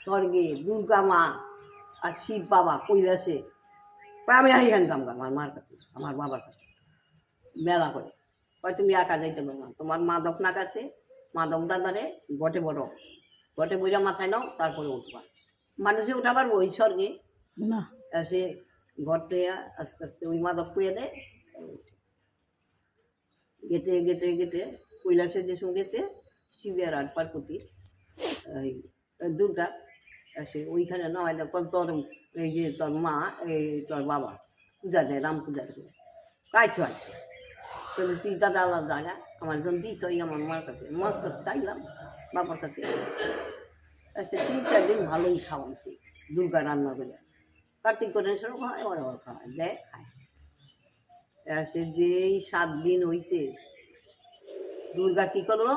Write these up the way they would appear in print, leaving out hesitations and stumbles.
স্বর্গে দুর্গা মা আর শিব বাবা কৈলাসে আমি আই আনতাম আমার মার কাছে আমার বাবার কাছে মেলা করে কয় তুমি একা যাইতে পারো না তোমার মাদক না কাছে মাদক দাদারে গটে বড় গটে বইরা মাথায় নাও তারপরে উঠবা মানুষে উঠা পারবো ওই স্বর্গে না সে ঘরটে আস্তে আস্তে ওই মাদক কুয়ে দেয় গেটে গেটে গেটে কৈলাসে যে সঙ্গে গেছে শিবের আর পার্বতীর দুর্গা সে ওইখানে নয় যখন তোর এই যে তোর মা এই তোর বাবা পূজা দেয় রাম পূজা দেয় কাইছো আছে কিন্তু তুই দাদা আলাদা জায়গা আমার যখন দিস ওই আমার মার কাছে মার কাছে তাইলাম বাবার কাছে সে 3-4 দিন ভালোই খাওয়াইছে দুর্গা রান্না করে কার্তিক করে সেরকম খাওয়ায় ওরা খাওয়ায় দেয় খায় সে যেই 7 দিন হইছে দুর্গা কী করলো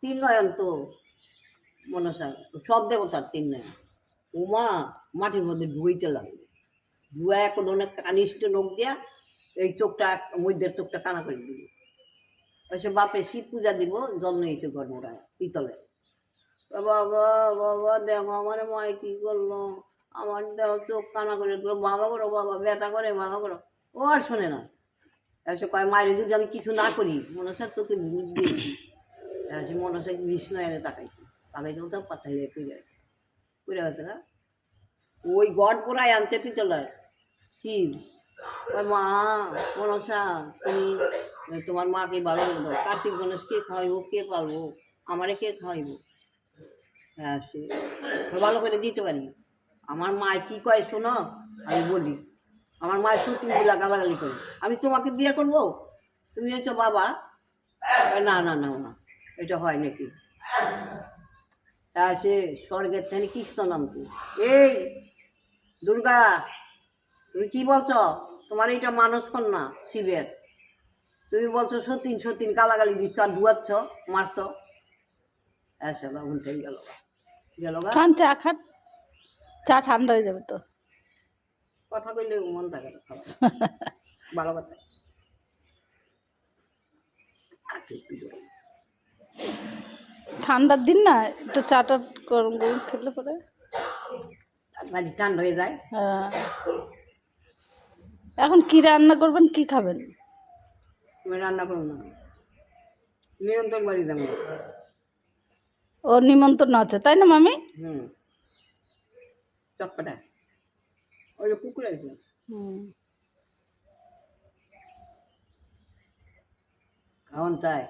3 নয়ন তো মনসা সব দেবতার 3 নয়ন উমা মাটির মধ্যে ধুইতে লাগলো ধুয়া এখন অনেক কানিষ্ঠ লোক দিয়া এই চোখটা মধ্যের চোখটা কানা করে দিল সে বাপে শিব পূজা দিব জল নিয়েছে গর্ভরা পিতলে বাবা বাবা দেখো আমার মায় কী করলো আমার দেহ চোখ কানা করে দিল ভালো করো বাবা ব্যথা করে ভালো করো ও আর শোনে না এসে কয় মায়ের যদি আমি কিছু না করি মনসার তোকে বুঝবি সে মনসা বিষ্ণু এনে তাকাইছি তাকাই তো পাতাই পুড়ে গেছে না ওই গড় পোড়ায় আনছে পিতলার শিব ওই মা মনসা তুমি তোমার মাকে ভালো করে দাও কার্তিক গণেশ কে খাওয়াইবো কে পালবো আমারে কে খাওয়াইবো হ্যাঁ সে ভালো করে দিতে পারি আমার মায় কী কয় শোনো আমি বলি আমার মায়ের সত্যিগুলা গালাগালি করে আমি তোমাকে বিয়ে করবো তুমি হয়েছো বাবা না না না না এটা হয় নাকি তা সে স্বর্গের থেকে কৃষ্ণ নামছে এই দুর্গা তুমি কী বলছো তোমার এটা মানুষ কন্যা শিবের তুমি বলছো সতীন সতীন গালাগালি দিচ্ছ আর ডুয়াচ্ছ মারছ এসে বাবুন থেকে গেল গেল খান চা খান চা ঠান্ডা হয়ে যাবে তো কথা কইলে মন থাকে না খাবার ভালো কথা ঠান্ডার দিন না একটু চাটা গরম গরম খেলে পরে বাড়ি ঠান্ডা হয়ে যায় হ্যাঁ এখন কি রান্না করবেন কি খাবেন তুমি রান্না করো না নিয়ন্ত্রণ বাড়ি যাবো ও নিমন্ত্রণ আছে তাই না মামি চটপটা ওই যে কুকুর আছে খাওয়ান চায়